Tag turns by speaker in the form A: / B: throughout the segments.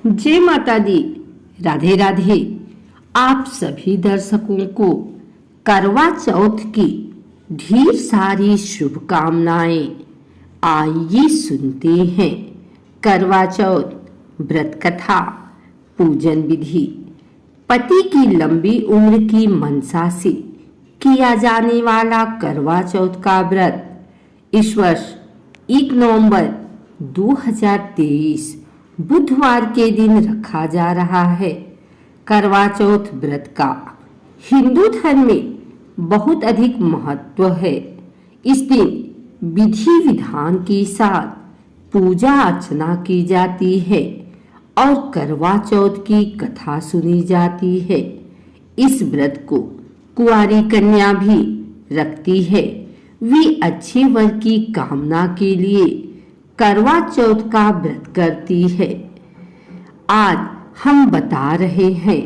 A: जय माता दी। राधे राधे। आप सभी दर्शकों को करवा चौथ की ढेर सारी शुभकामनाएं। आइए सुनते हैं करवा चौथ व्रत कथा। पूजन विधि। पति की लंबी उम्र की मनसा से किया जाने वाला करवा चौथ का व्रत इस वर्ष 1 नवंबर 2023 बुधवार के दिन रखा जा रहा है। करवा चौथ व्रत का हिंदू धर्म में बहुत अधिक महत्व है। इस दिन विधि विधान के साथ पूजा अर्चना की जाती है और करवा चौथ की कथा सुनी जाती है। इस व्रत को कुंवारी कन्या भी रखती है। वे अच्छे वर की कामना के लिए करवा चौथ का व्रत करती है। आज हम बता रहे हैं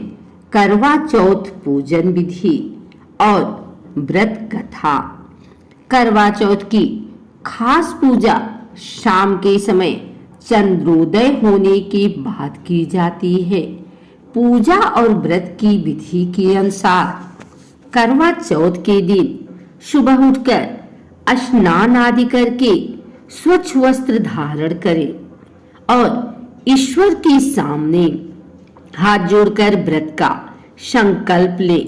A: करवा चौथ पूजन विधि और व्रत कथा। करवा चौथ की खास पूजा शाम के समय चंद्रोदय होने के बाद की जाती है। पूजा और व्रत की विधि के अनुसार करवा चौथ के दिन सुबह उठकर स्नान आदि करके स्वच्छ वस्त्र धारण करें और ईश्वर के सामने हाथ जोड़कर व्रत का संकल्प ले।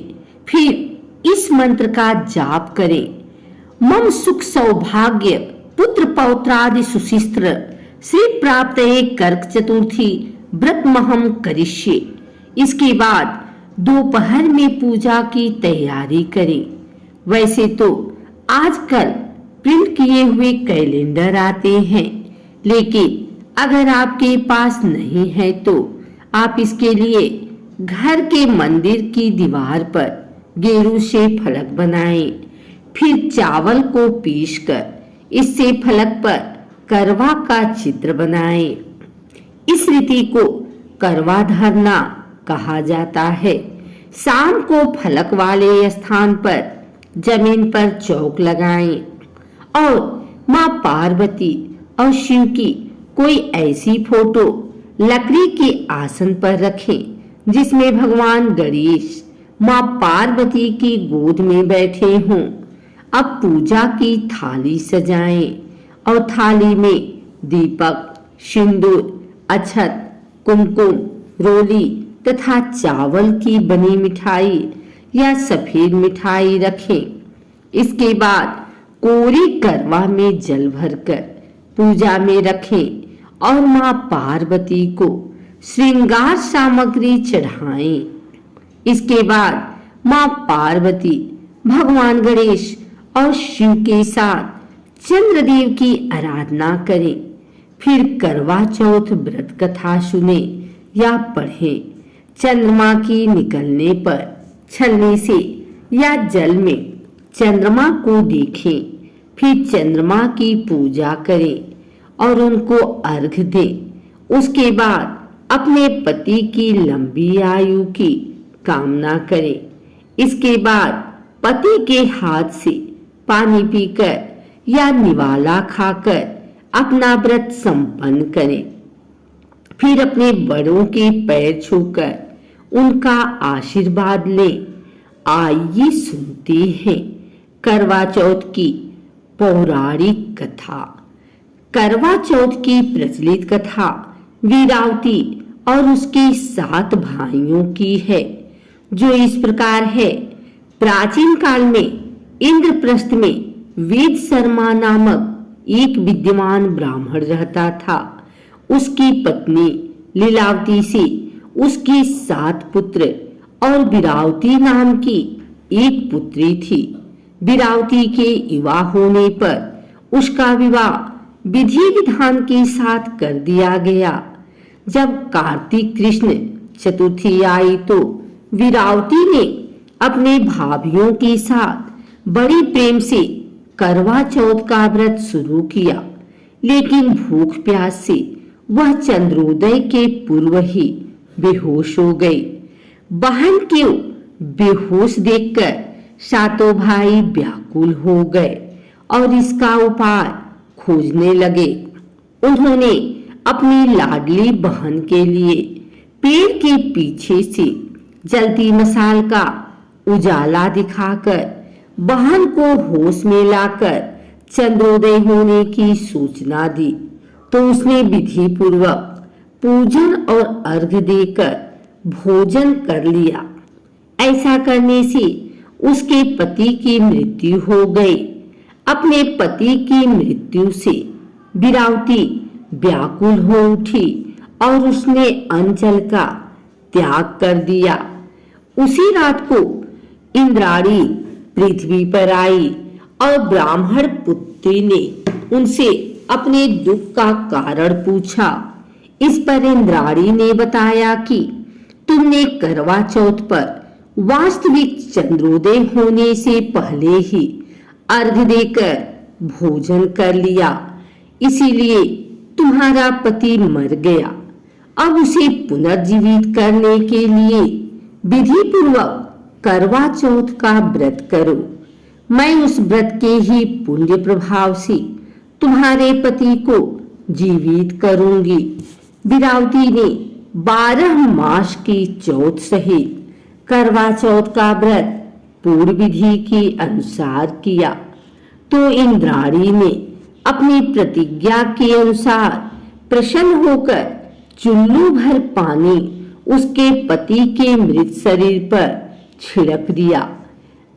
A: फिर इस मंत्र का जाप करें। मम सुख सौभाग्य पुत्र पौत्रादि सुशिस्त्र श्री प्राप्त कर्क चतुर्थी व्रत महम करिष्ये। इसके बाद दोपहर में पूजा की तैयारी करें। वैसे तो आजकल प्रिंट किए हुए कैलेंडर आते हैं, लेकिन अगर आपके पास नहीं है तो आप इसके लिए घर के मंदिर की दीवार पर गेरू से फलक बनाएं। फिर चावल को पीसकर इससे फलक पर करवा का चित्र बनाएं। इस रीति को करवा धरना कहा जाता है। शाम को फलक वाले स्थान पर जमीन पर चौक लगाएं और माँ पार्वती और शिव की कोई ऐसी फोटो लकड़ी के आसन पर रखें जिसमें भगवान गणेश माँ पार्वती की गोद में बैठे हों। अब पूजा की थाली सजाएं और थाली में दीपक, सिंदूर, अक्षत, कुमकुम, रोली तथा चावल की बनी मिठाई या सफेद मिठाई रखें। इसके बाद कोरी करवा में जल भरकर पूजा में रखें और माँ पार्वती को श्रृंगार सामग्री चढ़ाएं। इसके बाद माँ पार्वती, भगवान गणेश और शिव के साथ चंद्रदेव की आराधना करें। फिर करवा चौथ व्रत कथा सुने या पढ़ें। चंद्रमा की निकलने पर छलनी से या जल में चंद्रमा को देखें। फिर चंद्रमा की पूजा करें और उनको अर्घ दें। उसके बाद अपने पति की लंबी आयु की कामना करें। इसके बाद पति के हाथ से पानी पीकर या निवाला खाकर अपना व्रत संपन्न करें। फिर अपने बड़ों के पैर छूकर उनका आशीर्वाद लें। आइए सुनते हैं करवा चौथ की पौराणिक कथा। करवा चौथ की प्रचलित कथा वीरावती और उसके 7 भाइयों की है, जो इस प्रकार है। प्राचीन काल में इंद्रप्रस्थ में वेद शर्मा नामक एक विद्यमान ब्राह्मण रहता था। उसकी पत्नी लीलावती से उसके 7 पुत्र और वीरावती नाम की एक पुत्री थी। वीरावती के युवा होने पर उसका विवाह विधि विधान के साथ कर दिया गया। जब कार्तिक कृष्ण चतुर्थी आई तो वीरावती ने अपने भाभियों के साथ बड़े प्रेम से करवा चौथ का व्रत शुरू किया, लेकिन भूख प्यास से वह चंद्रोदय के पूर्व ही बेहोश हो गई। बहन के बेहोश देखकर 7 भाई व्याकुल हो गए और इसका उपाय खोजने लगे। उन्होंने अपनी लाडली बहन के लिए पेड़ के पीछे से जलती मशाल का उजाला दिखाकर वाहन को होश में लाकर चंद्रोदय होने की सूचना दी तो उसने विधि पूर्वक पूजन और अर्घ देकर भोजन कर लिया। ऐसा करने से उसके पति की मृत्यु हो गई। अपने पति की मृत्यु से विरावती व्याकुल हो उठी और उसने अंचल का त्याग कर दिया। उसी रात को इंद्राणी पृथ्वी पर आई और ब्राह्मण पुत्री ने उनसे अपने दुख का कारण पूछा। इस पर इंद्राणी ने बताया कि तुमने करवा चौथ पर वास्तविक चंद्रोदय होने से पहले ही अर्घ देकर भोजन कर लिया, इसीलिए तुम्हारा पति मर गया। अब उसे पुनर्जीवित करने के लिए विधि पूर्वक करवा चौथ का व्रत करो। मैं उस व्रत के ही पुण्य प्रभाव से तुम्हारे पति को जीवित करूंगी। विरावती ने 12 मास की चौथ सहित करवा चौथ का व्रत पूर्व विधि के अनुसार किया तो इंद्राणी ने अपनी प्रतिज्ञा के अनुसार प्रसन्न होकर चुल्लू भर पानी उसके पति के मृत शरीर पर छिड़क दिया।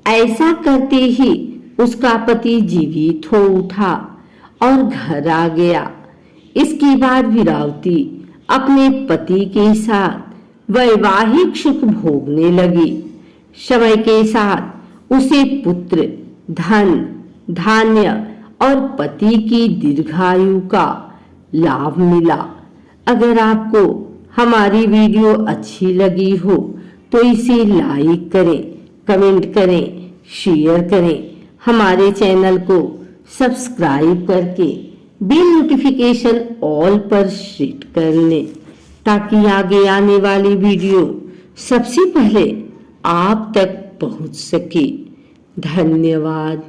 A: ऐसा करते ही उसका पति जीवित हो उठा और घर आ गया। इसके बाद विरावती अपने पति के साथ वैवाहिक सुख भोगने लगी। समय के साथ उसे पुत्र, धन, धान्य और पति की दीर्घायु का लाभ मिला। अगर आपको हमारी वीडियो अच्छी लगी हो तो इसे लाइक करें, कमेंट करें, शेयर करें। हमारे चैनल को सब्सक्राइब करके बेल नोटिफिकेशन ऑल पर सेट कर लें ताकि आगे आने वाली वीडियो सबसे पहले आप तक पहुंच सके। धन्यवाद।